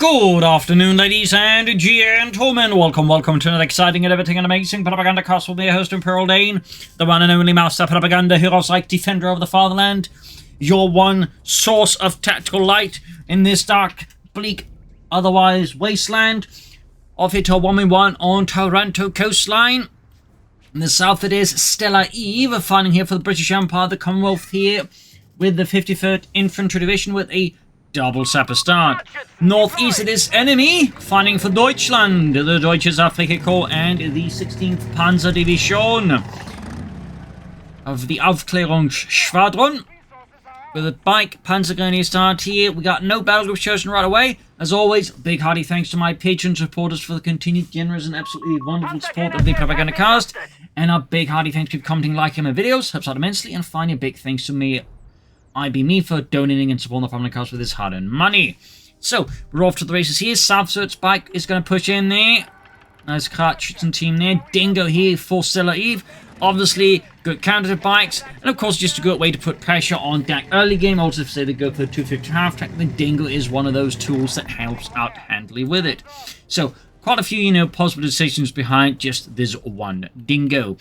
Good afternoon, ladies and gentlemen. Welcome to another exciting and everything and amazing Propagandacast with me, host Imperial Dane, the one and only master propaganda heroes like defender of the fatherland, your one source of tactical light in this dark, bleak, otherwise wasteland. Off here to a 1v1 on Taranto Coastline. In the south it is Stella Eve, fighting here for the British Empire, the Commonwealth here, with the 53rd Infantry Division with a double sapper start. Northeast it is enemy, fighting for Deutschland, the Deutsches Afrika Korps and the 16th Panzer Division of the Aufklärungsschwadron. With a bike Panzergrenadier start here. We got no battle groups chosen right away. As always, big hearty thanks to my patron supporters for the continued generous and absolutely wonderful support of the Propagandacast. And a big hearty thanks to commenting, liking my videos, helps out immensely. And finally, a big thanks to me, me for donating and supporting the Propagandacast with his hard-earned money. So, we're off to the races here. Southside bike is going to push in there. Nice Kratschützen team there. Dingo here for Stella Eve. Obviously, good counter bikes, and of course, just a good way to put pressure on DAK early game. Also, if say they go for the 250 half track, the Dingo is one of those tools that helps out handily with it. So, quite a few, possible decisions behind just this one Dingo.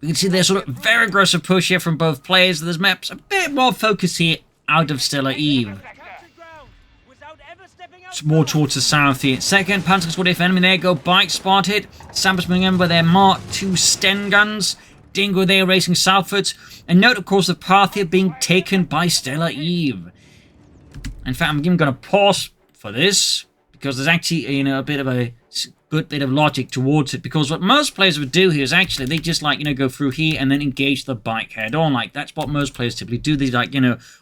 You can see there's sort of very aggressive push here from both players. This map's a bit more focused here out of Stella Eve. It's more towards the south here. Second, Panzer Squad if enemy there, go bike spotted. Sampers moving in with their Mark II Sten guns. Dingo there racing southwards. And note, of course, the path here being taken by Stella Eve. In fact, I'm even going to pause for this, because there's actually, a bit of a good bit of logic towards it. Because what most players would do here is actually, they just go through here and then engage the bike head on. Like, that's what most players typically do. They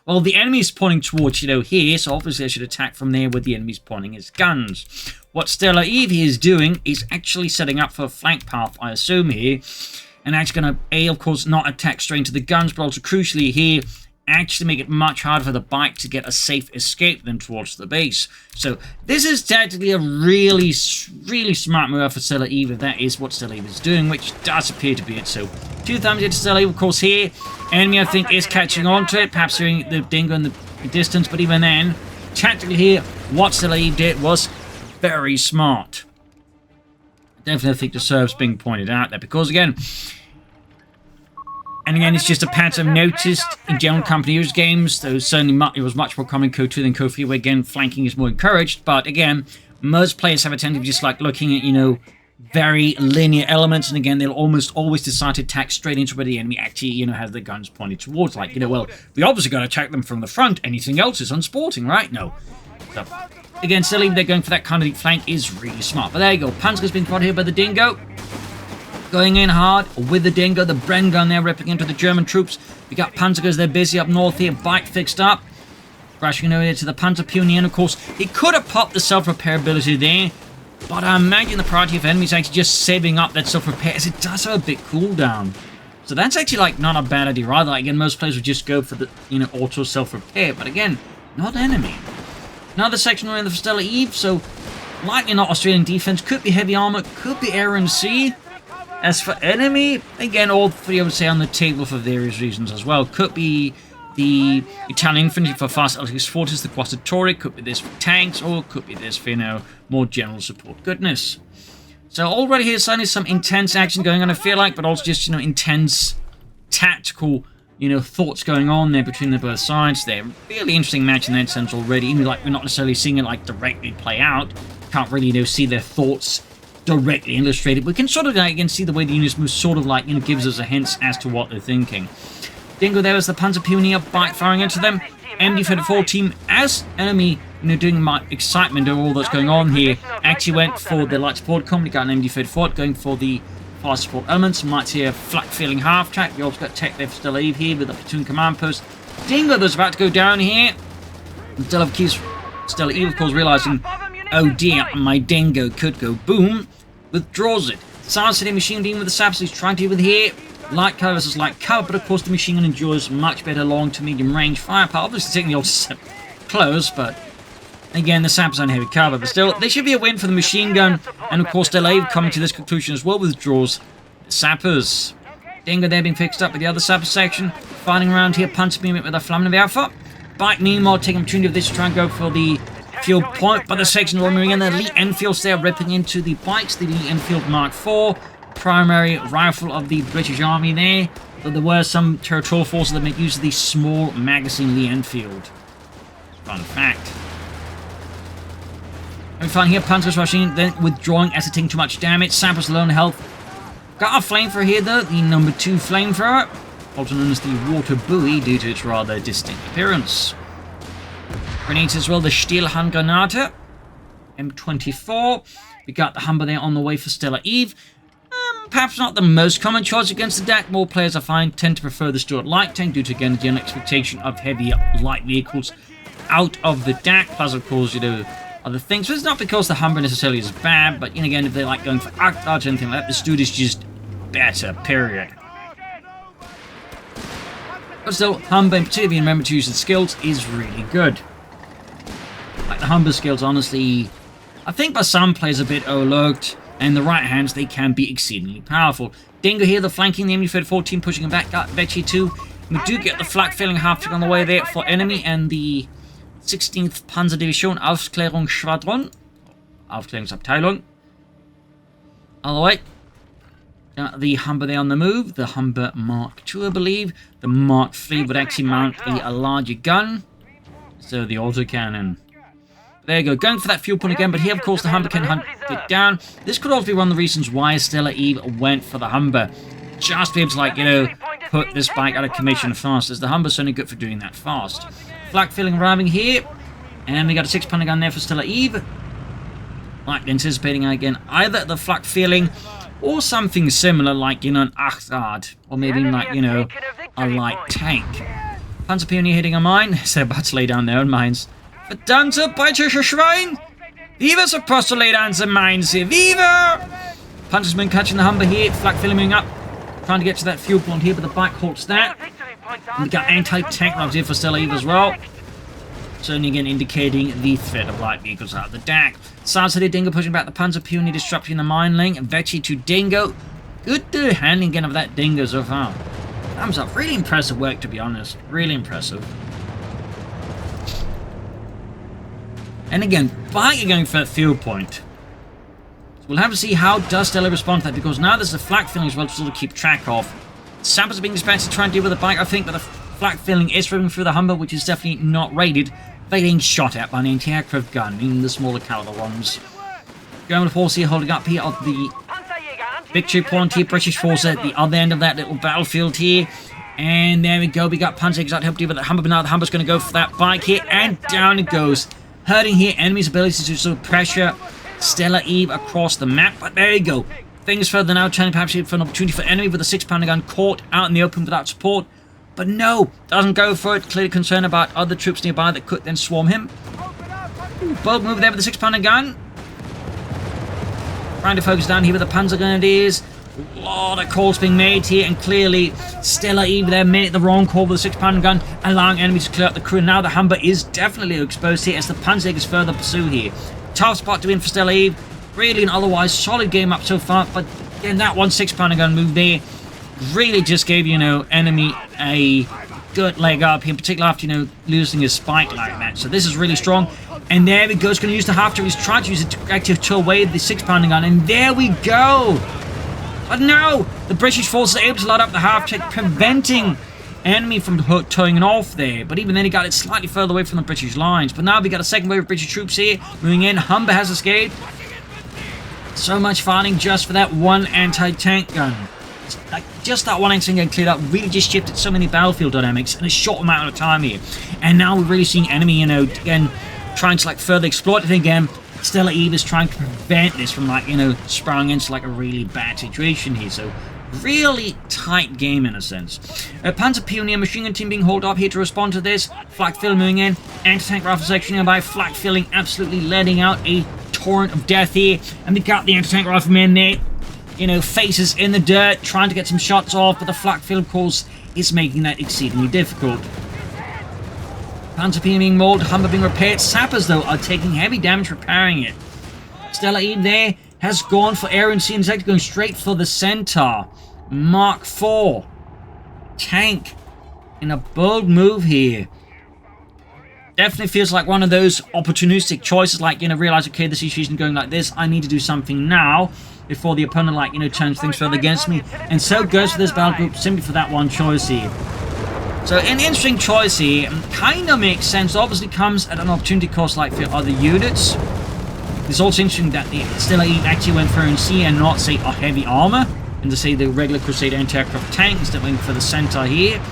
well, the enemy's pointing towards, here, so obviously I should attack from there with the enemy's pointing his guns. What Stella Eve is doing is actually setting up for a flank path, I assume, here. And actually going to, of course, not attack straight into the guns, but also crucially here, actually make it much harder for the bike to get a safe escape than towards the base. So this is tactically a really smart move for Stella Eve, if that is what Stella Eve is doing, which does appear to be it. So 2 thumbs into Stella Eve, of course, here. Enemy, I think, is catching on to it, perhaps hearing the Dingo in the distance, but even then, tactically here, what Stella Eve did was very smart. I definitely think deserves being pointed out there, because again, it's just a pattern I've noticed in general company use games, though certainly it was much more common in Code 2 than Code 3, where again, flanking is more encouraged. But again, most players have a tendency of just looking at, very linear elements, and again, they'll almost always decide to attack straight into where the enemy actually, has the guns pointed towards. Like, well, we obviously got to attack them from the front. Anything else is unsporting, right? No. So, again, still, they're going for that kind of flank is really smart. But there you go. Panzer's been spotted here by the Dingo. Going in hard with the Dingo, the Bren gun there ripping into the German troops. We got Panzergers, they're busy up north here, bike fixed up. Crashing over here to the Panzer Pioneer, and of course, he could have popped the self-repair ability there, but I imagine the priority of enemies actually just saving up that self-repair, as it does have a big cooldown. So that's actually, not a bad idea either. Again, most players would just go for the, auto self-repair, but again, not enemy. Another section around the Stella Eve, so likely not Australian defense, could be heavy armor, could be air-and-sea. As for enemy, again, all three I would say on the table for various reasons as well. Could be the Italian infantry for fast artillery forces, the Quattro, could be this for tanks, or could be this for, more general support goodness. So already here's certainly some intense action going on, I feel like, but also just, intense tactical, thoughts going on there between the both sides there. Really interesting match in that sense already, even we're not necessarily seeing it, directly play out. Can't really, see their thoughts directly illustrated. We can sort of see the way the units move, sort of gives us a hint as to what they're thinking. Dingo there is the Panzer Pioneer bike firing into them. MD-34 team, as enemy, doing my excitement of all that's going on here, actually went for the light support company, got an MD-34 going for the fast support elements. Might see a flak feeling half track. We also got tech there for Stella Eve here with the platoon command post. Dingo that's about to go down here. Stella Eve, of course, realizing, oh dear, my Dingo could go boom. Withdraws it. Silent City machine team with the saps he's trying to deal with here. Light cover versus light cover, but of course the machine gun endures much better long to medium range firepower. Obviously taking the old close, but again the saps on heavy cover. But still, they should be a win for the machine gun. And of course, Stella coming to this conclusion as well, withdraws the sappers. Dingo there being fixed up with the other sapper section. Fighting around here, Panzer beam with a Flammenwerfer. Bike meanwhile taking opportunity of this to try and go for the fuel point, but the section are moving in. The Lee Enfields there ripping into the bikes. The Lee Enfield Mark IV, primary rifle of the British Army there. But there were some territorial forces that make use of the small magazine Lee Enfield. Fun fact. We find here Panzers rushing in, then withdrawing as it taking too much damage. Sappers low on health. Got a flamethrower here though, the number 2 flamethrower, also known as the water buoy due to its rather distinct appearance. Grenades as well, the Stielhandgranate, M24. We got the Humber there on the way for Stella Eve. Perhaps not the most common choice against the DAK. More players I find tend to prefer the Stuart light tank due to again the general expectation of heavier light vehicles out of the DAK. Plus of course, you know, other things. But it's not because the Humber necessarily is bad, but you know, again, if they like going for arc dodge or anything like that, the Stuart is just better, period. But still, Humber, in particular, if you remember to use the skills, is really good. Like the Humber skills, honestly, I think by some players a bit overlooked, and the right hands, they can be exceedingly powerful. Dingo here, the flanking the enemy 14, pushing him back, got Vecchi too. We do get the flak filling half on the way there for enemy, and the 16th Panzer Division Aufklärungsschwadron. Aufklärungsabteilung. All the way. The Humber there on the move. The Humber Mark II, I believe. The Mark III would actually mount a larger gun. So the autocannon. There you go, going for that fuel point again, but here, of course, the Humber can hunt it down. This could also be one of the reasons why Stella Eve went for the Humber. Just to be able to, like, you know, put this bike out of commission fast, as the Humber's certainly good for doing that fast. Flak filling arriving here, and we got a 6-pounder gun there for Stella Eve. Like, anticipating again, either the flak filling or something similar, like, you know, an Achtrad, or maybe, like, you know, a light tank. Panzer Pioneer hitting a mine, so about to lay down their own mines. Verdammte britische Schwein! Viva supposed to lay down some mines here. Viva! Panzersman catching the Humber here. Flak filling up. Trying to get to that fuel point here, but the bike halts that. And we got anti-tank rifles here for Stella Eve as well. Certainly again indicating the threat of light vehicles out of the DAK. South City Dingo pushing back the Panzer Pioneer, disrupting the mine link. Vecchi to Dingo. Good handling again of that Dingo so far. Thumbs up. Really impressive work, to be honest. Really impressive. And again, Bike are going for a field point. So we'll have to see how does Stella respond to that, because now there's a flak filling as well to sort of keep track of. Sappers are being dispatched to try and deal with the Bike, I think, but the flak filling is ripping through the Humber, which is definitely not raided. They're being shot at by an anti-aircraft gun, meaning the smaller caliber ones. Going with Horse here, holding up here of the victory point here, British force at the other end of that little battlefield here. And there we go, we got Panzer Exotic to help deal with the Humber, but now the Humber's going to go for that Bike here, and down it goes. Hurting here, enemy's ability to sort of pressure Stella Eve across the map, but there you go. Things further now, turning perhaps for an opportunity for enemy with a 6-pounder gun caught out in the open without support. But no, doesn't go for it. Clearly concerned about other troops nearby that could then swarm him. Bold move there with the 6-pounder gun. Trying to focus down here with the Panzer Grenadiers. A lot of calls being made here, and clearly Stella Eve there made the wrong call with the 6-pounder gun, allowing enemies to clear up the crew. Now the Humber is definitely exposed here as the Panzerjägers further pursue here. Tough spot to win for Stella Eve. Really an otherwise solid game up so far, but again, that one 6-pounder gun move there really just gave, you know, enemy a good leg up here, in particular after, you know, losing his spike like that. So this is really strong. And there we go. He's going to use the half-track. He's trying to use it to actually tow away the 6-pounder gun, and there we go. But no, the British forces are able to load up the half-track, preventing enemy from towing it off there. But even then, he got it slightly further away from the British lines. But now we got a second wave of British troops here moving in. Humber has escaped. So much fighting just for that one anti-tank gun. Like, just that one anti-tank gun cleared up really just shifted so many battlefield dynamics in a short amount of time here. And now we're really seeing enemy, you know, again, trying to like further exploit it again. Stella Eve is trying to prevent this from, like, you know, sprawling into like a really bad situation here. So really tight game in a sense. Panzer Pioneer machine gun team being hauled up here to respond to this. Flak filling moving in. Anti-tank rifle section nearby. Flak filling absolutely letting out a torrent of death here. And we got the anti-tank rifleman there, you know, faces in the dirt, trying to get some shots off, but the flak fill, of course, is making that exceedingly difficult. Panzer Pioneer being mauled, Humber being repaired. Sappers, though, are taking heavy damage repairing it. Stella Eve there has gone for air-and-sea and is actually going straight for the Centaur. Mark IV. Tank in a bold move here. Definitely feels like one of those opportunistic choices, like, you know, realize, okay, the situation is going like this, I need to do something now before the opponent, like, you know, turns things further against me. And so goes for this battle group simply for that one choice here. So an interesting choice here, kind of makes sense, obviously comes at an opportunity cost like for other units. It's also interesting that the Stella actually went for Air&Sea and not, say, a heavy armor, and to say the regular Crusader anti-aircraft tank instead of going for the center here.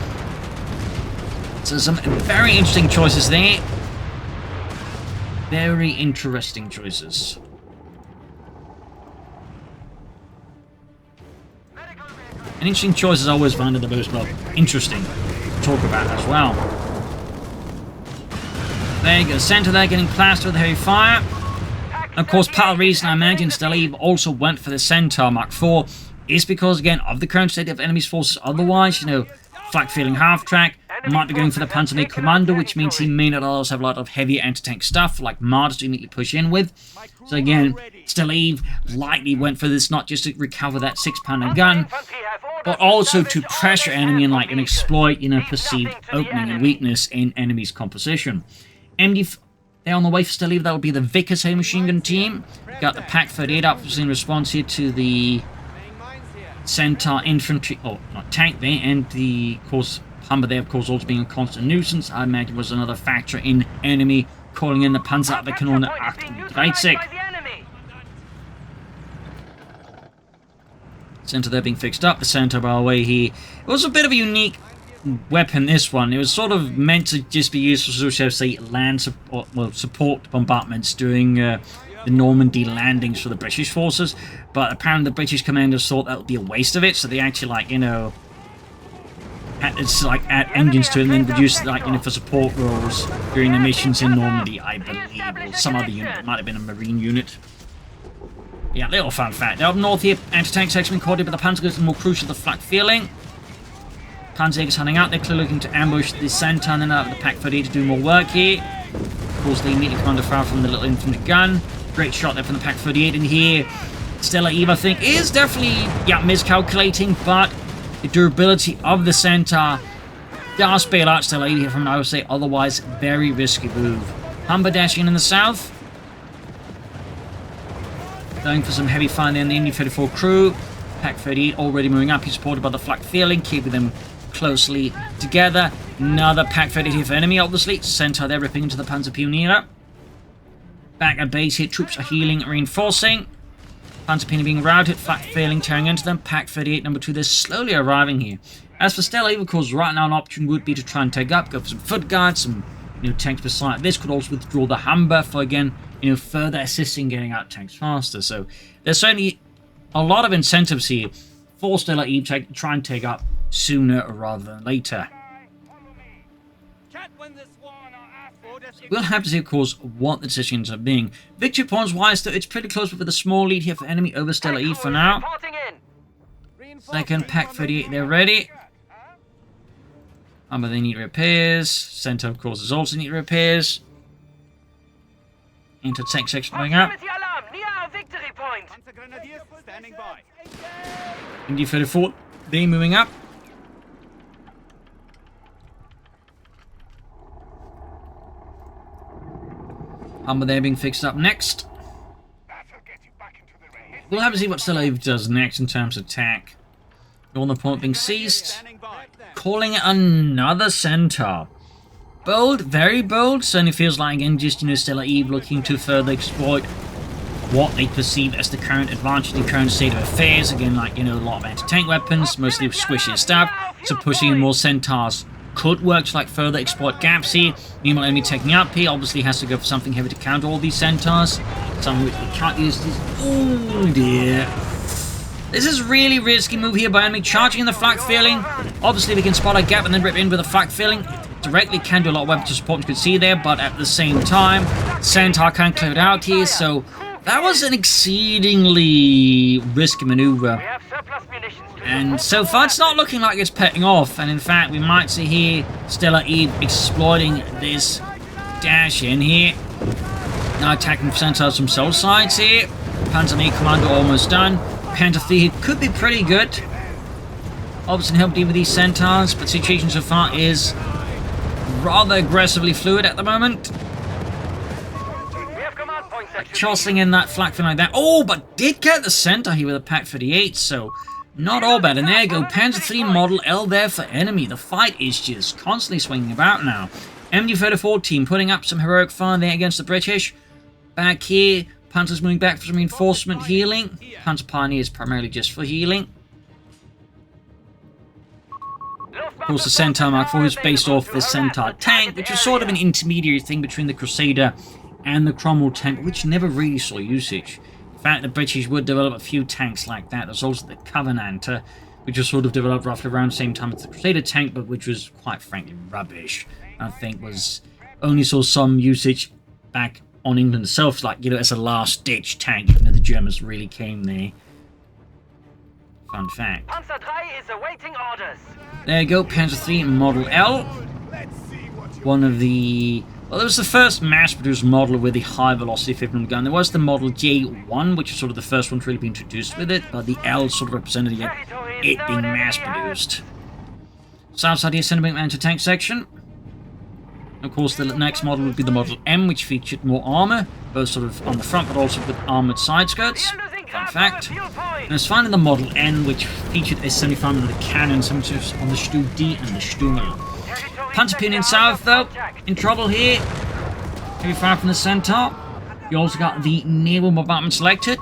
So some very interesting choices there. Very interesting choices. And interesting choices I always find are the most, well, interesting to talk about as well. There you go, center there getting plastered with heavy fire. And of course, part of the reason I imagine Stella also went for the Centaur Mark IV is because, again, of the current state of enemy's forces. Otherwise, you know, flak feeling half-track, might be going for the Panzer Commando, which means he may not also have a lot of heavy anti-tank stuff, like Martyrs to immediately push in with. So again, Stella likely went for this not just to recover that 6-pounder gun, but also to pressure enemy and, like, and exploit, you know, perceived opening and weakness in enemy's composition. They're on the way for Stella. That will be the Vickers heavy machine gun team. Got the Pak 38 up in response here to the Centaur infantry, oh, not tank there, and the, of course, Humber there, of course, also being a constant nuisance. I imagine was another factor in enemy calling in the Panzerabwehrkanone 38. Center there being fixed up. The center, by the way, here. It was a bit of a unique weapon, this one. It was sort of meant to just be used for, so to say, land support, well, support bombardments during the Normandy landings for the British forces. But apparently the British commanders thought that would be a waste of it, so they actually, like, you know, add engines to it and then reduce, like, you know, for support roles during the missions in Normandy, I believe, or some other unit. It might have been a marine unit. Yeah, little fun fact. Now up north here, anti-tank section caught but the Panzer is more crucial to the flak feeling. Panzer's hunting out, they're clearly looking to ambush the center and then out of the Pak 38 to do more work here. Of course, they immediately come under fire from the little infantry gun. Great shot there from the Pak 38 in here. Stella Eve, I think, is definitely, yeah, miscalculating, but the durability of the center does bail out Stella Eve here from an, I would say, otherwise very risky move. Humber dashing in the south. Going for some heavy fire there in the Indy 34 crew. Pak 38 already moving up. He's supported by the flak feeling, keeping them closely together. Another Pak 38 here for enemy, obviously. Center there ripping into the Panzer Pioneer. Back at base here, troops are healing, reinforcing. Panzer Pioneer being routed, flak feeling tearing into them. Pak 38 number 2, they're slowly arriving here. As for Stella, of course, right now an option would be to try and take up, go for some foot guards, some, you know, tanks beside. This could also withdraw the Humber for, again, you know, further assisting getting out tanks faster. So there's certainly a lot of incentives here for Stella Eve to try and take up sooner rather than later. We'll have to see, of course, what the decisions are being. Victory points wise, though, it's pretty close with a small lead here for enemy over Stella Eve for now. Second, Pak 38, they're ready. But they need repairs. Center, of course, is also need repairs. Into tank section going up. Indy 34, they moving up. Humber there being fixed up next. We'll have to see what Stella Eve does next in terms of attack. Northern point being seized. Calling it another centaur. Bold, very bold. Certainly feels like, again, just, you know, Stella Eve looking to further exploit what they perceive as the current advantage in the current state of affairs. Again, like, you know, a lot of anti-tank weapons, mostly squishy stuff. So pushing in more centaurs could work to, like, further exploit gaps here. Meanwhile, enemy taking up here obviously has to go for something heavy to counter all these centaurs. Some of which we can't use these. Oh dear. This is really risky move here by enemy, charging in the flak feeling. Obviously we can spot a gap and then rip in with a flak feeling. Directly can do a lot of weapon to support, you can see there, but at the same time, Centaur can't clear it out here, so that was an exceedingly risky maneuver. And so far it's not looking like it's paying off, and in fact we might see here Stella Eve exploiting this dash in here. Now attacking Centaurs from both sides here. Panzer Commando almost done. Panther here could be pretty good. Obviously help deal with these Centaurs, but situation so far is rather aggressively fluid at the moment. Jostling in that flak fin like that. Oh, but did get the center here with a Pak 38, so not all bad. And there you go, Panzer 3 Model L there for enemy. The fight is just constantly swinging about now. MD-34 team putting up some heroic fire there against the British. Back here, Panzer's moving back for some reinforcement healing. Panzer Pioneer is primarily just for healing. Of course, the Centaur Mark IV is based off the Centaur tank, which is sort of an intermediary thing between the Crusader and the Cromwell tank, which never really saw usage. In fact, the British would develop a few tanks like that. There's also the Covenanter, which was sort of developed roughly around the same time as the Crusader tank, but which was quite frankly rubbish. I think was only saw some usage back on England itself, like, you know, as a last-ditch tank, even though the Germans really came there. Fun fact. Panzer 3 is awaiting orders. There you go, Panzer 3 Model L. One of the... Well, there was the first mass-produced model with the high-velocity 50mm gun. There was the Model J1, which was sort of the first one to really be introduced with it, but the L sort of represented it being mass-produced. South side here, Center anti-tank section. Of course, the next model would be the Model M, which featured more armor, both sort of on the front, but also with armored side skirts. Fun fact. And it's finally the Model N, which featured a 75mm cannon, some on the Stu D and the Stummel. Panzer Pioneer South, though, in trouble here. Heavy fire from the Centaur. You also got the naval bombardment selected.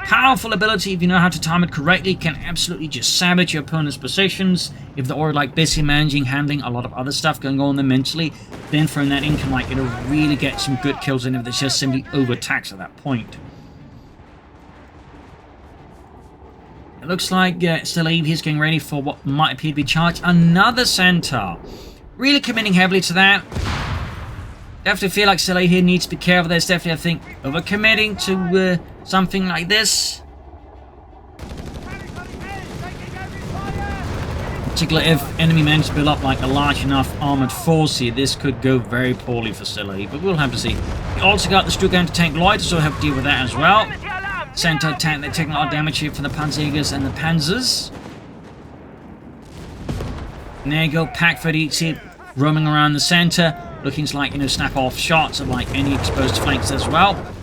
Powerful ability, if you know how to time it correctly, can absolutely just savage your opponent's positions. If they're already like busy managing, handling a lot of other stuff going on there mentally, then throwing that in can like, you know, really get some good kills in if they're just simply overtaxed at that point. It looks like Stella he's getting ready for what might appear to be charged. Another Centaur. Really committing heavily to that. Definitely feel like Stella here needs to be careful. There's definitely, I think, overcommitting to something like this. Particularly if enemy managed to build up like a large enough armored force here, this could go very poorly for Stella, but we'll have to see. You also got the Stuka anti-tank Lloyd, so help deal with that as well. Centaur tank, they're taking a lot of damage here from the Panzerjägers and the Panzers. And there you go, Pak 38 here roaming around the center, looking to like, you know, snap off shots of like any exposed flanks as well.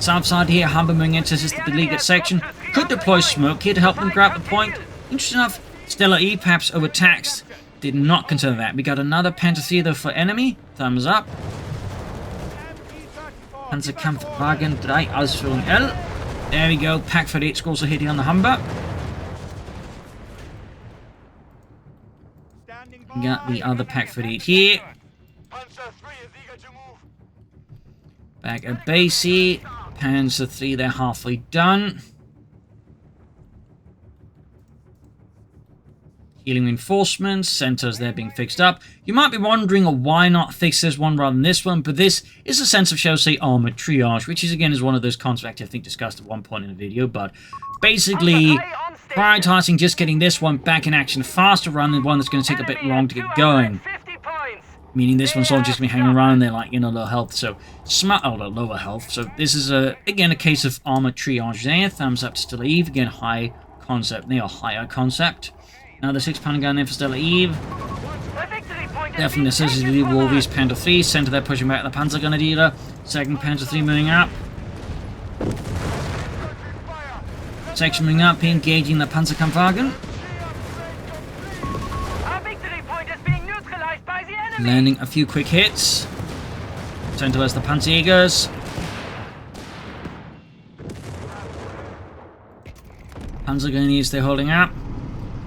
South side here, Humber moving into assist the beleaguered section. Could deploy smoke here to help them grab the point. Interesting enough, Stella E perhaps overtaxed. Did not consider that. We got another Panzer 3 though for enemy. Thumbs up. Panzerkampfwagen 3 Ausführung L. There we go. Pak 38 scores a hitting on the Humber. We got the other Pak 38 here. Back at base here. Panzer 3, they're halfway done. Healing reinforcements, centers there being fixed up. You might be wondering why not fix this one rather than this one, but this is a sense of, shall we say, armored triage, which is again is one of those concepts I think discussed at one point in the video, but basically prioritizing just getting this one back in action faster rather than one that's going to take a bit long to get going. Meaning this one's all just going to be hanging around there like, you know, low health, so smart, lower health. So this is again a case of armored triage there. Thumbs up to Stella Eve, again high concept there, or higher concept. Now the 6-pounder gun there for Stella Eve. Definitely necessity to leave all these Panzer 3. Center there pushing back the Panzer Grenadier. Second Panzer 3 moving up. Section moving up, engaging the Panzerkampfwagen. Landing a few quick hits. Center as the Panzerjägers. Panzer Grenadiers they're holding up.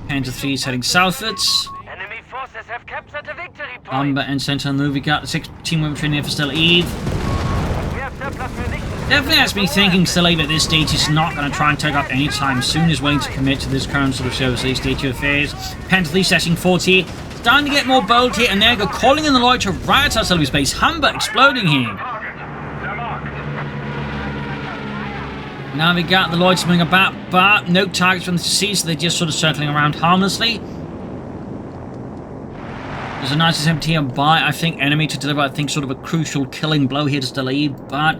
Panzer 3 is heading southwards. Enemy forces have captured a victory point. Amber and Center and we got the 6 team women training for Stella Eve. We have surplus munitions. Definitely has me thinking Stella Eve at this stage is not going to try and take up any time soon. Is willing to commit to this current sort of show state of affairs. Panzer 3 setting 40. Starting to get more bold here, and there you go, calling in the Lloyd to riot out Stella Eve's base. Humber exploding here. Now we got the Lloyds moving about, but no targets from the sea, so they're just sort of circling around harmlessly. There's a nice attempt here by, I think, enemy to deliver, I think, sort of a crucial killing blow here to Stella Eve, but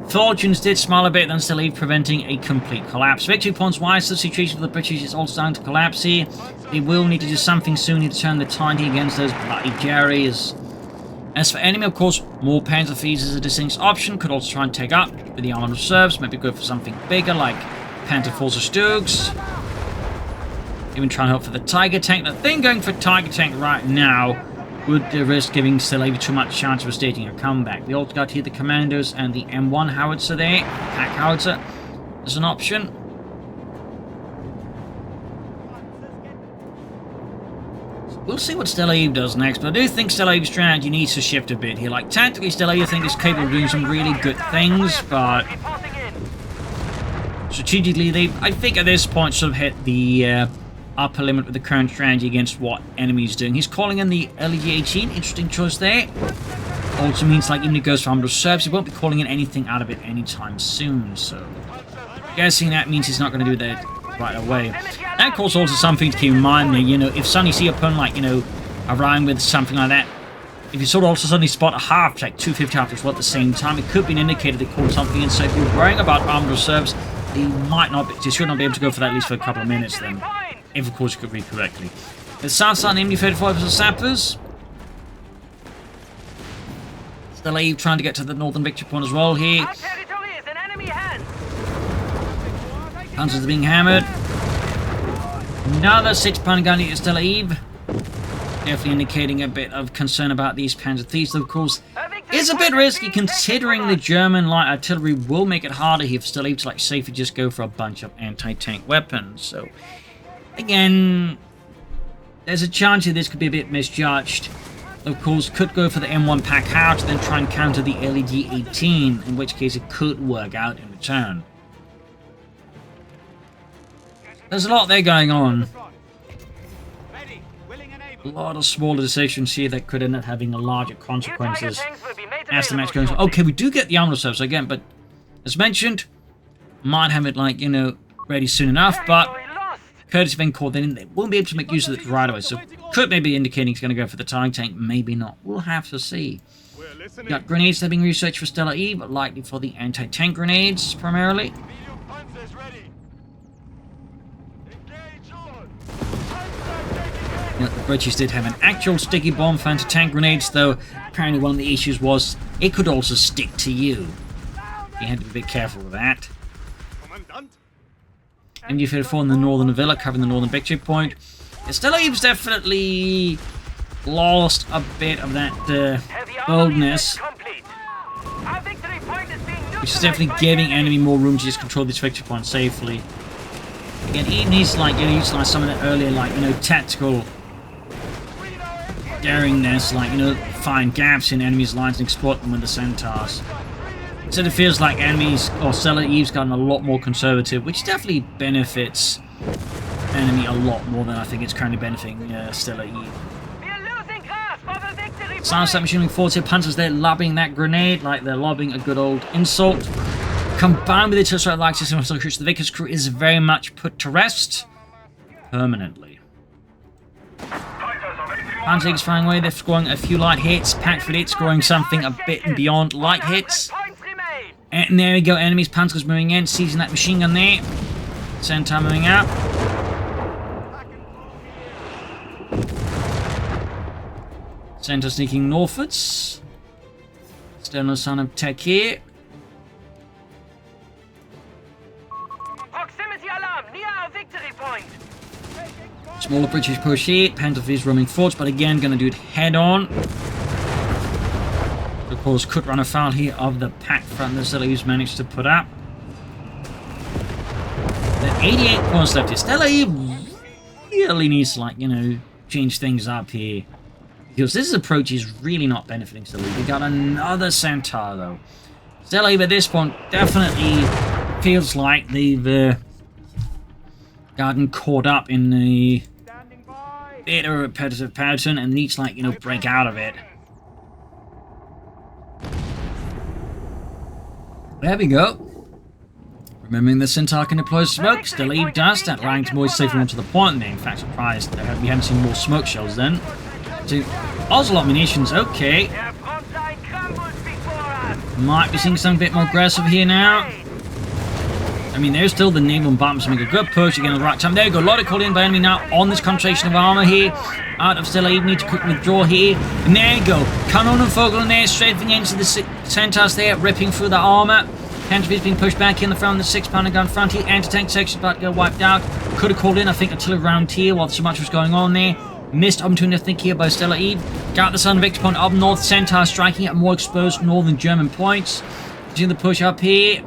Fortunes did smile a bit, then still leave, preventing a complete collapse. Victory points wise, the situation for the British is also starting to collapse here. They will need to do something soon to turn the tide against those bloody Jerrys. As for enemy, of course, more Panzer IVs is a distinct option. Could also try and take up with the armored reserves. Maybe go for something bigger like Panther Forces Stokes. Even try and hope for the Tiger tank. The thing going for Tiger tank right now would risk giving Stella too much chance of stating a comeback. We also got here the Commandos and the M1 howitzer there. Pack howitzer is an option. So we'll see what Stella does next, but I do think Stella's strategy needs to shift a bit here. Like, tactically, Stella I think is capable of doing some really good things, but strategically, I think at this point sort of hit the upper limit with the current strategy against what enemy is doing. He's calling in the LEG-18, interesting choice there. Also means like even if he goes for armored reserves, he won't be calling in anything out of it anytime soon, so guessing that means he's not going to do that right away. That of course also something to keep in mind there, you know, if suddenly you see a opponent like, you know, arriving with something like that, if you sort of also suddenly spot a half track, 250 half tracks at the same time, it could be an indicator they called something in, so if you're worrying about armored reserves, they should not be able to go for that at least for a couple of minutes then. If, of course, you could read correctly. The south side, namely 35 for the sappers. Stella trying to get to the northern victory point as well here. Our territory is in enemy hands. Panzers are being hammered. Another 6-pounder gun at Stella Eve. Definitely indicating a bit of concern about these Panzer thieves, though, of course. Is a bit risky considering the German light artillery will make it harder here for Stella to like safely just go for a bunch of anti-tank weapons. So again, there's a chance here this could be a bit misjudged. Of course, could go for the M1 pack out, then try and counter the LEG-18, in which case it could work out in return. There's a lot there going on. A lot of smaller decisions here that could end up having a larger consequences as the match goes on. Okay, we do get the armor reserves again, but as mentioned, might have it like, you know, ready soon enough, but courtesy of being caught then they won't be able to make use of it right away, so could maybe indicating he's going to go for the Tiger tank, maybe not. We'll have to see. We got grenades that are being researched for Stella E, but likely for the anti-tank grenades primarily. You know, the British did have an actual sticky bomb for anti-tank grenades, though apparently one of the issues was it could also stick to you. You had to be a bit careful with that. MG-34 in the northern villa, covering the northern victory point. Stella Eve's definitely lost a bit of that boldness, which is definitely giving enemy more room to just control this victory point safely. Again, he needs to like, you know, utilize some of that earlier, like, you know, tactical daringness, like, you know, find gaps in enemies' lines and exploit them with the centaurs. So it feels like enemies, or Stella Eve's gotten a lot more conservative, which definitely benefits enemy a lot more than I think it's currently benefiting Stella Eve. Sounds like machinery 40 Panzers there lobbing that grenade like they're lobbing a good old insult. Combined with the artillery like system, the Vickers crew is very much put to rest permanently. Panzer is flying away, they're scoring a few light hits. Packford hits scoring something a bit beyond light hits. And there we go, enemies, Panzer's moving in, seizing that machine gun there. Centaur moving out. Centaur sneaking northwards. Still no sign of tech here. Proximity alarm near our victory point. Smaller British push here. Panther is roaming forwards, but again, going to do it head on. Of course, could run afoul here of the pack front that Stella Eve's managed to put up. The 88 points left here. Stella Eve really needs to, like, you know, change things up here, because this approach is really not benefiting Stella Eve. We got another Centaur, though. Stella Eve at this point definitely feels like they've gotten caught up in a bit of a repetitive pattern and needs to, like, you know, break out of it. There we go. Remembering the Centaur can deploy smoke, Stella Eve does that, allowing to more safely onto the point there. In fact, surprised that we haven't seen more smoke shells then. So, Ocelot munitions, okay. Might be seeing something a bit more aggressive here now. I mean, there's still the naval bombardments to make a good push again at the right time. There you go. A lot of call in by enemy now on this concentration of armor here. Out of Stella, even need to quickly withdraw here. And there you go. Canon and Vogel in there, strafing into the Centaurs there, ripping through the armor. Panzer being pushed back in the front of the 6-pounder gun front here. Anti-tank section about to get wiped out. Could have called in, I think, artillery round here while so much was going on there. Missed opportunity, I think, here by Stella Eve. Got the Southern Victor point up north. Centaur striking at more exposed northern German points. Continue the push up here.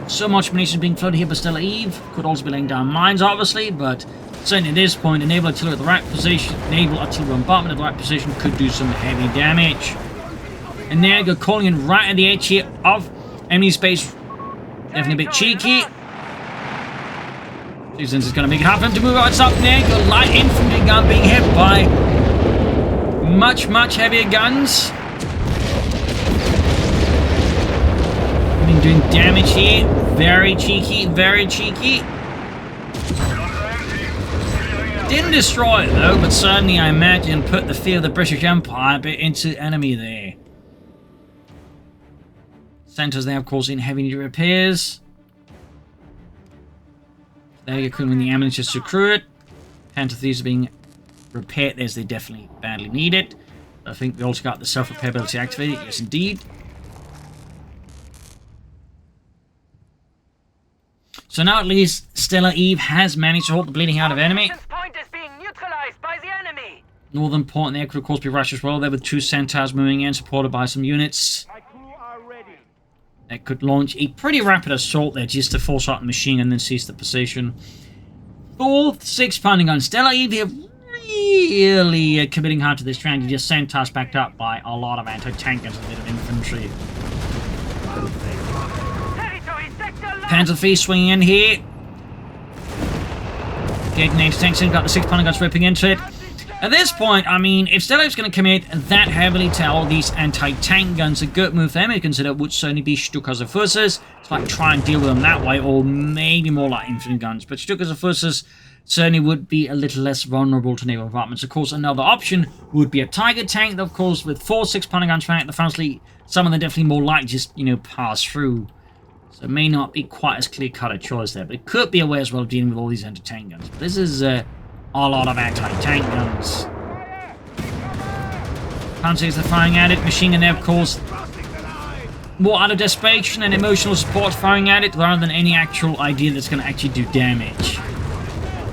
So much ammunition being floated here by Stella Eve. Could also be laying down mines, obviously, but certainly at this point, naval artillery at the right position, naval artillery bombardment at the right position could do some heavy damage. And there you go, calling in right at the edge here of enemy space. Definitely a bit cheeky. Since it's going to make it happen to move out, it's up there. Go light infantry gun being hit by much, much heavier guns. I mean, doing damage here. Very cheeky, very cheeky. Didn't destroy it though, but certainly I imagine put the fear of the British Empire a bit into enemy there. Centers there, of course, in heavy needed repairs. There you go, when the ammunition to crew it. Panther thieves are being repaired as they definitely badly need it. I think we also got the self-repair ability activated. Yes, indeed. So now at least Stella Eve has managed to hold the bleeding out of enemy. Point is being neutralized by the enemy. Northern point there could of course be rushed as well. There with 2 Centaurs moving in, supported by some units. That could launch a pretty rapid assault there just to force out the machine and then seize the position. 4th 6-pounder gun. Stella Eve here really committing hard to this strategy. Just Centaurs backed up by a lot of anti-tank and a bit of infantry. Panzer Division swinging in here. Getting the anti-tank, got the 6-pounder guns ripping into it. At this point, I mean, if Stella's going to commit that heavily to all these anti-tank guns, a good move for them, I consider, would certainly be Stukaserfussers. It's like try and deal with them that way, or maybe more like infantry guns. But Stukaserfussers certainly would be a little less vulnerable to naval bombardments. Of course, another option would be a Tiger tank, of course, with 4 6-pounder guns at the front. Some of them definitely more likely just, pass through. So it may not be quite as clear-cut a choice there, but it could be a way as well of dealing with all these anti-tank guns. But this is a lot of anti-tank guns. Panzers are firing at it, machine gun there, of course. More out of desperation and emotional support firing at it, rather than any actual idea that's going to actually do damage.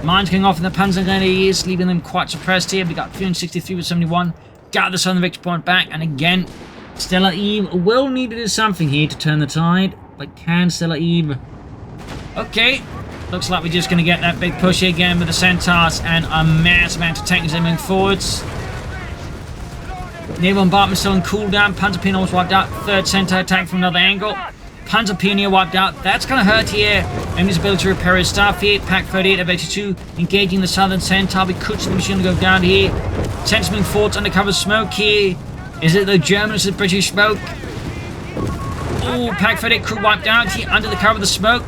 Mines going off in the Panzer Grenadiers, leaving them quite suppressed here. We got 363 with 71. Got the Southern Victor point back, and again, Stella Eve will need to do something here to turn the tide. But can Stella Eve? Okay. Looks like we're just going to get that big push again with the Centaurs and a massive amount of tanks moving forwards. Naval bombardment still in cooldown. Panzer Pioneer was wiped out. 3rd Centaur attack from another angle. Panzer Pioneer wiped out. That's going to hurt here. Enemy's ability to repair his staff here. Pack 38 of 82 engaging the Southern Centaur. We could see the machine go down here. Centaurs moving forwards under cover of smoke here. Is it the Germans with British smoke? Oh, Pack 38 crew wiped out here under the cover of the smoke.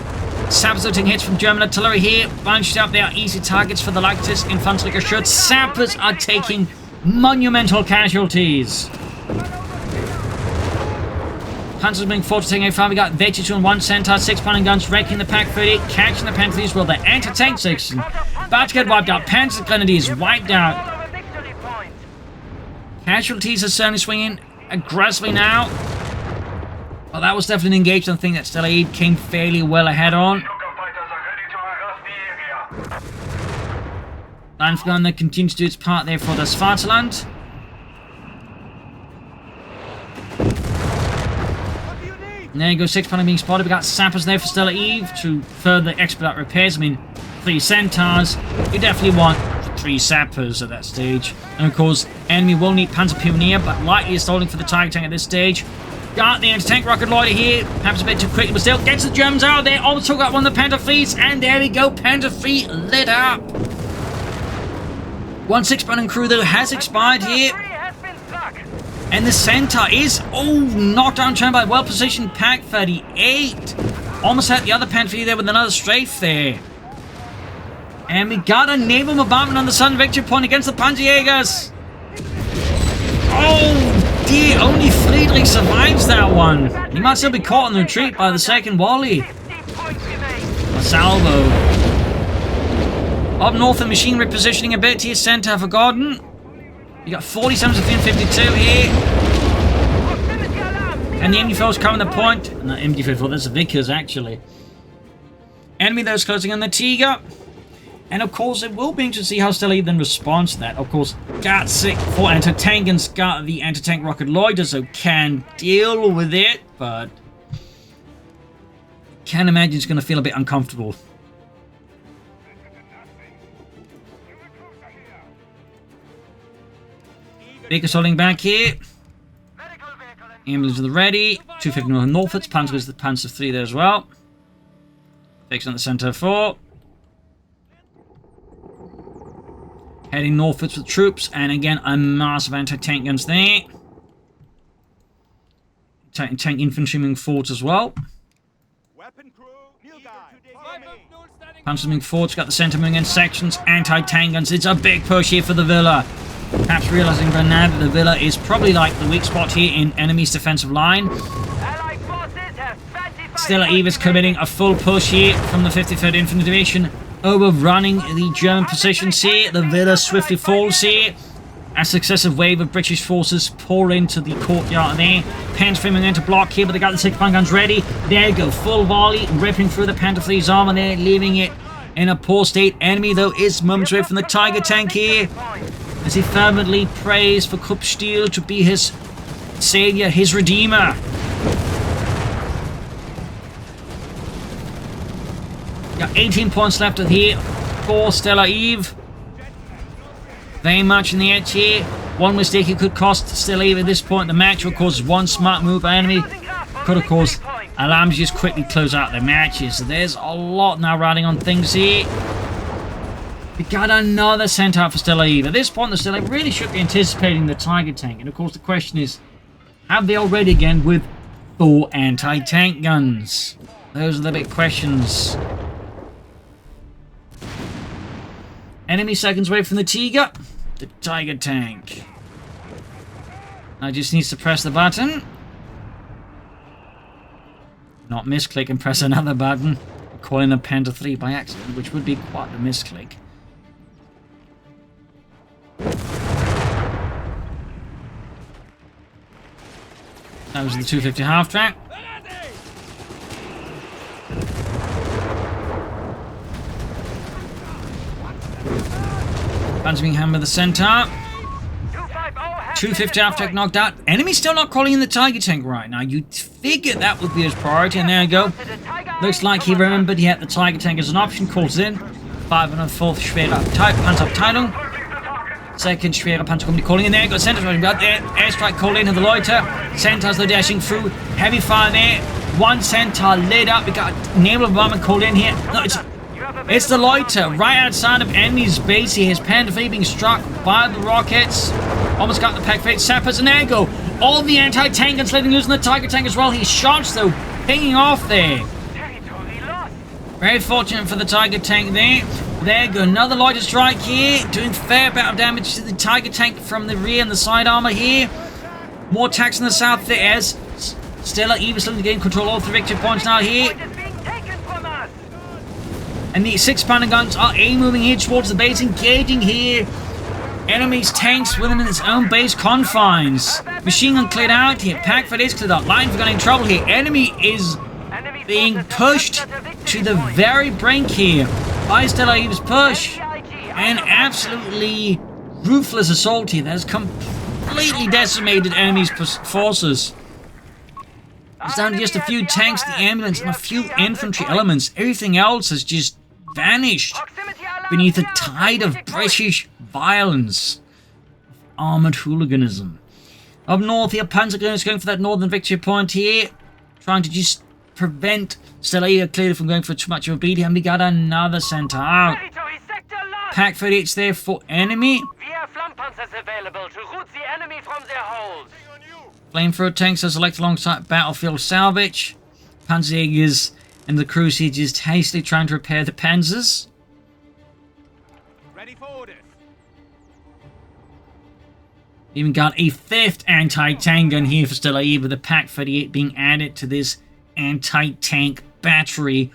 Sappers are taking hits from German artillery here. Bunched up, they are easy targets for the Lactis Infanterie Schutz. Sappers are taking monumental casualties. Panzers being forced to take a fire. We got Vegetation and 1 Centaur, 6-pounder guns, wrecking the Pack 38, catching the Panthers well. The anti-tank section about to get wiped out. Panzer Grenadiers wiped out. Casualties are certainly swinging aggressively now. Well, that was definitely an engagement thing that Stella Eve came fairly well ahead on. Landflyer continues to do its part there for the Svartaland. And there you go, 6-pounder being spotted. We got sappers there for Stella Eve to further expedite repairs. I mean, 3 Centaurs. You definitely want 3 sappers at that stage. And of course, enemy will need Panzer Pioneer, but lightly is holding for the Tiger tank at this stage. Got the anti-tank rocket loader here. Perhaps a bit too quick, but still gets the Germans out of there. Almost took out one of the Panther fleets, and there we go. Panther fleet lit up. 1 6-pounder crew though has expired here. And the Centaur is, knocked down turned by a well-positioned Pack 38. Almost had the other Panther there with another strafe there. And we got a naval bombardment on the Southern Victory point against the Panzerjägers. dear, only Friedrich survives that one. He might still be caught on the retreat by the second volley. A salvo. Up north, the machine repositioning a bit here. Center for Gordon. You got 47s of 52 here. And the MD4's coming the point. Not MD4, that's the Vickers actually. Enemy those closing on the Tiger. And of course, it will be interesting to see how Stella then responds to that. Of course, Gat-6 for anti-tank and got the anti-tank rocket loiter, so can deal with it, but can't imagine it's going to feel a bit uncomfortable. Vickers holding back here. Ambulance to the ready. 250 North Norfolks. Panzer goes to the Panzer 3 there as well. Fixing on the center 4. Heading northwards with troops, and again a massive anti-tank guns there. Tank infantry moving forwards as well. Panzer moving forwards, got the center moving in sections, anti-tank guns. It's a big push here for the Villa. Perhaps realizing by now that the Villa is probably like the weak spot here in enemy's defensive line. Stella Eva's committing a full push here from the 53rd Infantry Division, overrunning the German positions here. The Villa swiftly falls here. A successive wave of British forces pour into the courtyard there. Pens framing into block here, but they got the 6-pound guns ready. There you go, full volley, ripping through the Panther Fleet's armor there, leaving it in a poor state. Enemy, though, is moments away from the Tiger tank here, as he fervently prays for Kruppstiel to be his savior, his redeemer. Got 18 points left of here for Stella Eve. Very much in the edge here. One mistake it could cost Stella Eve at this point in the match. Of course, one smart move by enemy could, of course, allow them to just quickly close out their matches. So there's a lot now riding on things here. We got another sent out for Stella Eve. At this point, the Stella really should be anticipating the Tiger tank. And of course, the question is, have they already again with 4 anti-tank guns? Those are the big questions. Enemy seconds away from the Tiger. The Tiger tank. Now just needs to press the button. Not misclick and press another button. Calling a Panther 3 by accident, which would be quite a misclick. That was the 250 half track. Panzer being hammered with the center. 250 half track knocked out. Enemy still not calling in the Tiger tank right now. You'd figure that would be his priority, and there you go. Looks like he remembered he had the Tiger tank as an option. Calls in 504th Schwere Panzerabteilung. Second Schwere Panzer Company calling in there. Got center got there. Airstrike call in to the loiter. Centaurs though dashing through. Heavy fire there. One centaur lit up. We got naval bombing called in here. No, it's the loiter right outside of enemy's base here. His Panther Fleet being struck by the rockets. Almost got the Pack Fleet sappers, and there you go. All the anti-tank guns letting loose on the Tiger tank as well. His shots though pinging off there. Very fortunate for the Tiger tank there. There you go, another loiter strike here, doing a fair amount of damage to the Tiger tank from the rear and the side armor here. More attacks in the south there as Stella Eve is looking to gain control of all 3 victory points now here. And the 6-pounder guns are moving here towards the base, engaging here. Enemy's tanks within its own base confines. Machine gun cleared out here. Pack for this cleared out. Line for gun in trouble here. Enemy is being pushed to the very brink here by Stella Eve's push. An absolutely ruthless assault here that has completely decimated enemy's forces. It's down to just a few tanks, the ambulance, and a few infantry elements. Everything else has just vanished beneath a tide of British violence, armoured hooliganism. Up north here, Panzer is going for that northern victory point here, trying to just prevent Stella Eve clearly from going for too much of a beat, and we got another center out. Pack 38's there for enemy. We have Flammpanzers available to rout the enemy from their holes. Flamethrower tanks are selected alongside battlefield salvage. Panzerjägers and the crews here just hastily trying to repair the panzers. Ready for orders. Even got a 5th anti-tank gun here for Stella Eve, with the Pak-38 being added to this anti-tank battery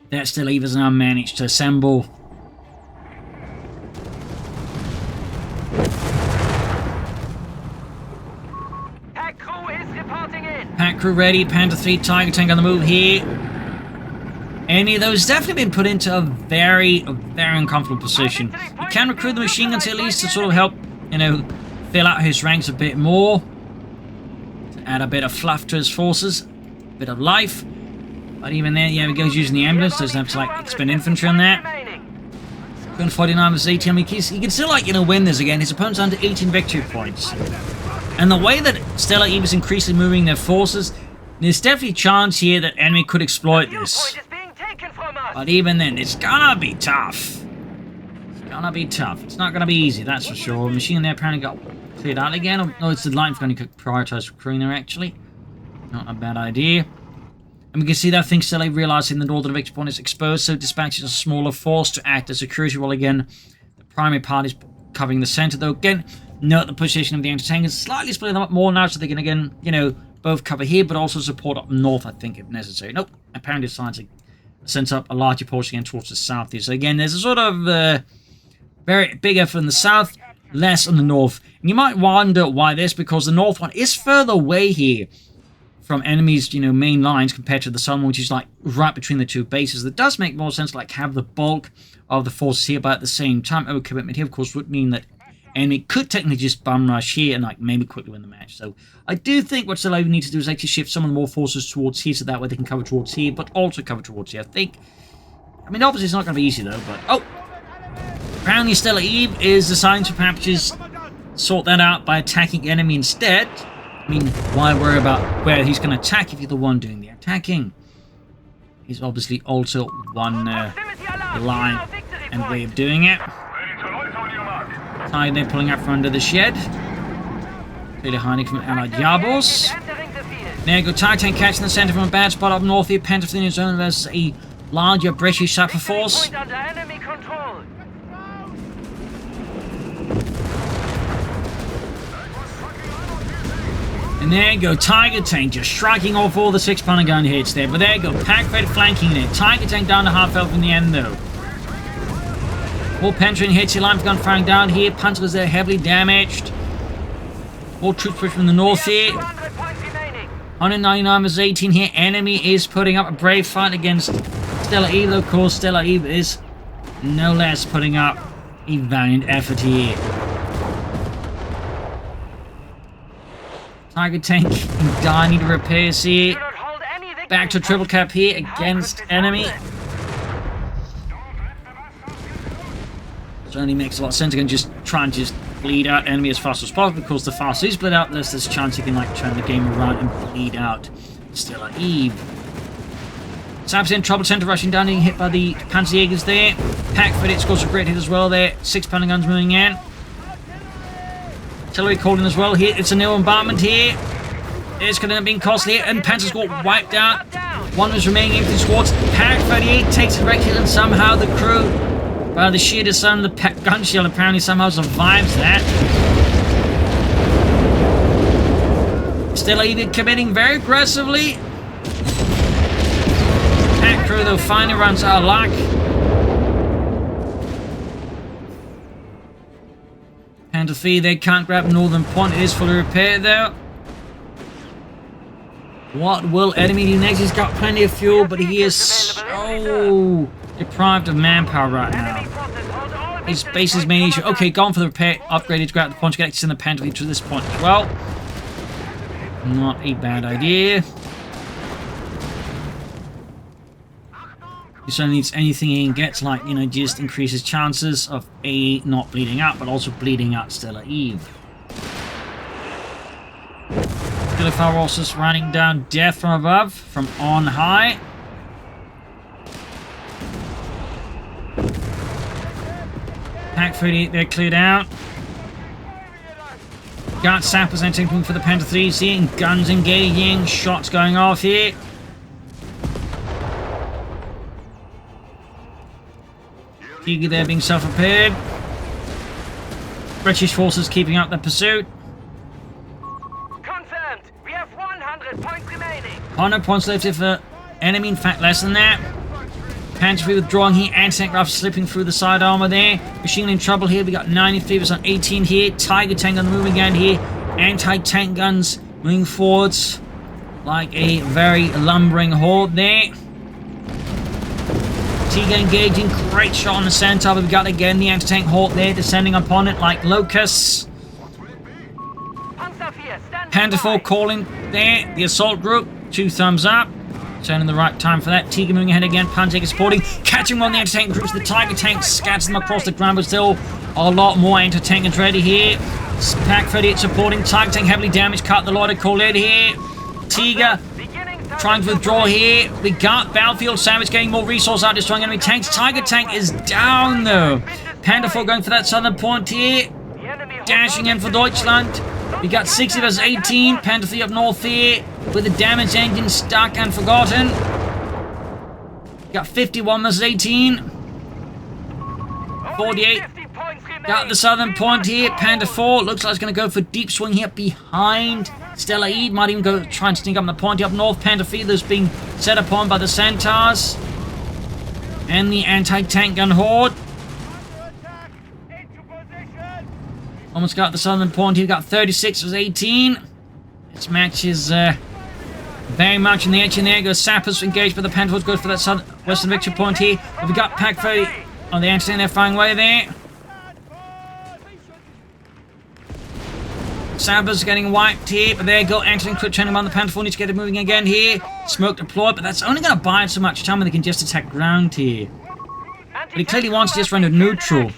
that Stella Eve has now managed to assemble. Pack crew is reporting in. Pack crew ready, Panther 3 Tiger tank on the move here. Any of those definitely been put into a very uncomfortable position. You can recruit the machine guns at least to sort of help, you know, fill out his ranks a bit more. To add a bit of fluff to his forces. A bit of life. But even there, yeah, he goes using the ambulance. Doesn't have to, like, expend infantry on that. Going 49 versus 18. I mean, he can still, like, you know, win this again. His opponent's under 18 victory points. And the way that Stella Eve is increasingly moving their forces, there's definitely a chance here that enemy could exploit this. But even then, it's gonna be tough. It's gonna be tough. It's not gonna be easy, that's for sure. Machine there apparently got cleared out again. Oh, no, it's the line for going to prioritize recruiting there, actually. Not a bad idea. And we can see that thing Stella realizing the northern victory point is exposed, so dispatches a smaller force to act as security. Well, again, the primary part is covering the center, though. Again, note the position of the anti-tank is slightly split them up more now, so they can, again, you know, both cover here, but also support up north, I think, if necessary. Nope, apparently decides to send up a larger portion again towards the south here. So again, there's a sort of very big effort in the south, less on the north. And you might wonder why this, because the north one is further away here from enemies, you know, main lines compared to the southern one, which is like right between the two bases. That does make more sense, like have the bulk of the forces here, but at the same time, overcommitment here, of course, would mean that enemy could technically just bum rush here and like maybe quickly win the match. So I do think what Stella need to do is actually shift some of the more forces towards here, so that way they can cover towards here, but also cover towards here. I mean, obviously it's not going to be easy though, but oh, apparently Stella Eve is deciding to perhaps just sort that out by attacking enemy instead. I mean, why worry about where he's going to attack if you're the one doing the attacking? He's obviously also one line and way of doing it. Tiger there pulling out from under the shed. Clearly hiding from Allied Yarbors. There go Tiger tank catching the center from a bad spot up north here. Panther in his own versus a larger British Sapper force. And there you go, Tiger Tank just striking off all the 6-pounder gun hits there. But there you go, Pak-38 flanking there. Tiger Tank down to half health in the end though. More penetrating hits here, line for gun firing down here. Panzer is there heavily damaged. More troops push from the north here. 199 versus 18 here. Enemy is putting up a brave fight against Stella Eve. Of course, Stella Eve is no less putting up a valiant effort here. Tiger Tank in dire need of repairs here. Back to triple cap here against enemy. Certainly makes a lot of sense. Again, just try and just bleed out enemy as fast as possible, because the faster you split out, there's this chance you can like turn the game around and bleed out Stella Eve. Sab's in trouble, center rushing down, getting hit by the Panzerjägers there. Pak-38 scores a great hit as well there. 6-pounder guns moving in. Artillery called in as well here. It's a new bombardment here. It's going to end up being costly, and Panzer's got wiped out. One was remaining infantry squads. Pak-38 takes a wreck, and somehow the crew, the sheer descent of the gun shield apparently somehow survives that. Still even committing very aggressively. Pak crew though finally runs out of luck. Panther 3, they can't grab northern point. It is fully repaired though. What will enemy do next? He's got plenty of fuel, but he is so deprived of manpower right now. His base is main issue. Okay, gone for the repair. Upgraded to grab the punch. Get to send the Panther to this point as well. Not a bad idea. He certainly needs anything he can get to, like, you know, just increase his chances of A, not bleeding out, but also bleeding out Stella Eve. Killer Fire Horses running down death from above, from on high. Pak-38 they're cleared out. Got sappers entering for the Panther 3, seeing guns engaging, shots going off here. Tiger there being self-repaired. British forces keeping up the pursuit. 100 points left for enemy, in fact less than that. Panzer 3 withdrawing here, anti-tank rifle slipping through the side armor there. Machine gun in trouble here, we got 93 on 18 here. Tiger tank on the move again here. Anti-tank guns moving forwards like a very lumbering horde there. Tiger engaging, great shot on the center, but we got again the anti-tank horde there descending upon it like locusts. Panzer 4 calling there, the assault group, 2 thumbs up. Turning the right time for that. Tiger moving ahead again. Panzer supporting. Catching one of the anti-tank groups. The Tiger tank scatters them across the ground, but still a lot more anti-tankers ready here. Pack 38 supporting. Tiger tank heavily damaged. Cut the loader call in here. Tiger trying to withdraw here. We got Battlefield Savage getting more resources out, destroying enemy tanks. Tiger tank is down though. Panda 4 going for that southern point here. Dashing in for Deutschland. We got 60 versus 18. Panda 3 up north here with the damaged engine stuck and forgotten. We got 51 versus 18. 48. Got the southern point here. Panda 4 looks like it's going to go for deep swing here behind Stella E. Might even go try and sneak up on the point up north. Panda 3 that's being set upon by the Centaurs and the anti-tank gun horde. Almost got the southern point here. Got 36 versus 18. This match is very much in the edge in there. Goes Sappers engaged by the Panthers. Goes for that southern western victory point here. But we got Pack 30 on the anti-tank there firing away there. Sappers getting wiped here. But there you go. Anti-tank quick turning on the Panther 4. Needs to get it moving again here. Smoke deployed. But that's only going to buy so much time when they can just attack ground here. But he clearly wants to just render neutral.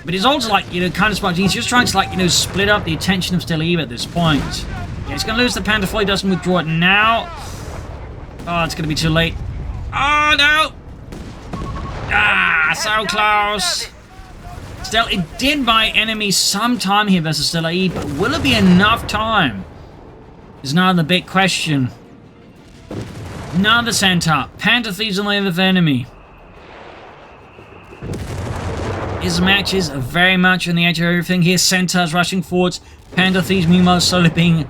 But he's also like, you know, kind of smart. He's just trying to, like, you know, split up the attention of Stella Eve at this point. Yeah, he's going to lose the Panther 4. He doesn't withdraw it now. Oh, it's going to be too late. Oh, no! Ah, so close. Still, it did buy enemies some time here versus Stella Eve, but will it be enough time? Is now the big question. Another Centaur. Panther 3's on the other enemy. His match is very much on the edge of everything here. Centaurs rushing forwards. Panther 3's meanwhile slowly being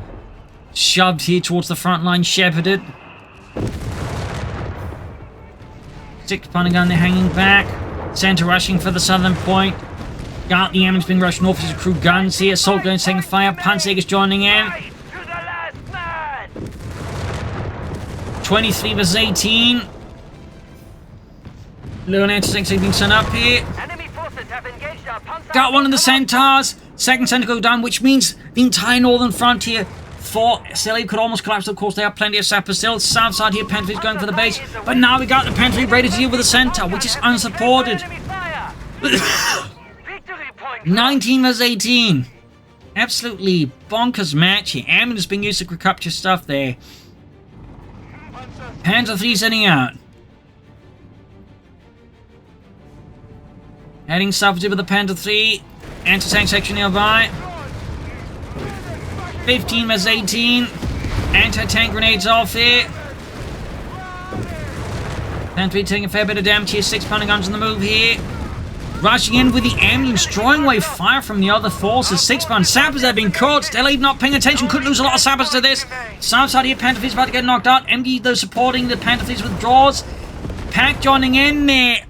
shoved here towards the front line, shepherded. 6-pounder gun, they're hanging back. Centaur rushing for the southern point. Got the enemies being rushed north. His crew guns here. Assault guns taking fire. Panzer's joining in. 23 versus 18. Little anti-tanks being sent up here. Got one of the Centaurs. Second Centaur go down, which means the entire northern frontier for Stella could almost collapse. Of course, they have plenty of sappers still. South side here, Panther going for the base. But now we got the Panther ready to deal with the Centaur, which is unsupported. 19 versus 18. Absolutely bonkers match here. Ammunition is being used to recapture stuff there. Panzer 3 sending out. Heading southward with the Panther 3. Anti-tank section nearby. 15 versus 18. Anti-tank grenades off here. Panther 3 taking a fair bit of damage here. 6-pounder guns on the move here. Rushing in with the ambulance, drawing away fire from the other forces. 6-pounder sappers have been caught. Stella Eve not paying attention. Could lose a lot of sappers to this. South side here, Panther 3's about to get knocked out. MD though supporting the Panther 3's withdrawals. Pack joining in there.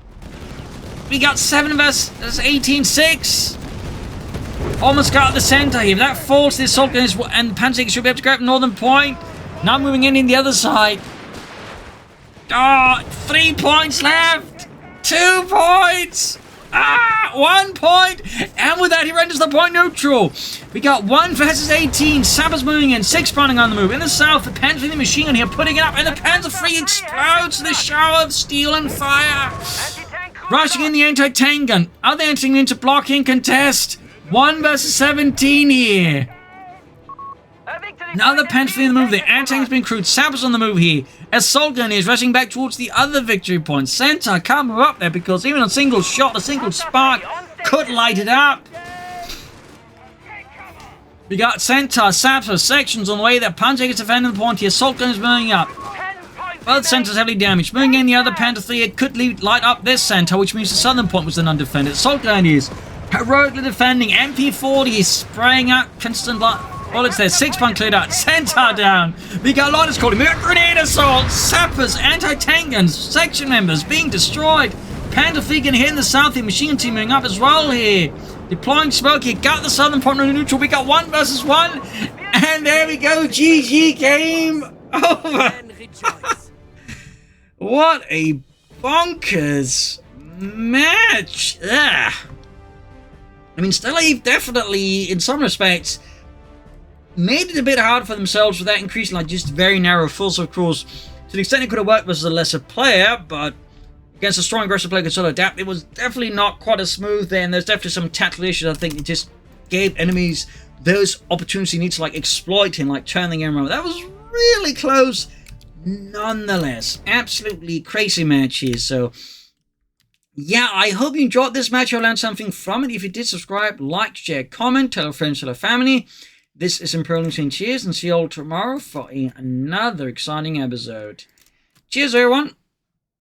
We got 7 versus 18, 6. Almost got the center here. If that falls, the assault gunners and the Panzer should be able to grab northern point. Now moving in the other side. Oh, 3 points left. 2 points. 1 point. And with that, he renders the point neutral. We got 1 versus 18. Sappers moving in. 6-pounder on the move. In the south, the Panzer 3 machine gun here putting it up. And the Panzer 3 explodes in the shower of steel and fire. Rushing in the anti-tank gun. Other anti-tank into blocking contest. 1 versus 17 here. Now the Panther in the move. The anti-tank's been crewed. Sappers on the move here. Assault gun is rushing back towards the other victory point. Centaur can't move up there because even a single shot, a single spark could light it up. We got Centaur, Sappers, sections on the way. The Panzer is defending the point here. Assault gun is moving up. Both Centaurs heavily damaged. Moving in the other Panther 3, it could light up this Centaur, which means the southern point was then undefended. Assault gun is heroically defending. MP40 is spraying out constant bullets there. 6 point cleared out. Centaur down. We got Linus calling me a grenade assault. Sappers, anti-tank guns, section members being destroyed. Panther fleet getting hit in the south. The machine teaming up as well here. Deploying smoke. You got the southern partner neutral. We got 1 versus 1. And there we go. GG, game over. What a bonkers match. Ugh. I mean, Stella definitely, in some respects, made it a bit hard for themselves with that increase in like just very narrow fulls, of course. To the extent it could have worked versus a lesser player, but against a strong aggressive player could still adapt. It was definitely not quite as smooth there, and there's definitely some tactical issues. I think it just gave enemies those opportunities you need to like exploit him, like turn the game around. That was really close nonetheless. Absolutely crazy match here. So yeah, I hope you enjoyed this match. I learned something from it. If you did, subscribe, like, share, comment, tell a friend, tell a family. This is Imperial Saying cheers, and see you all tomorrow for another exciting episode. Cheers, everyone.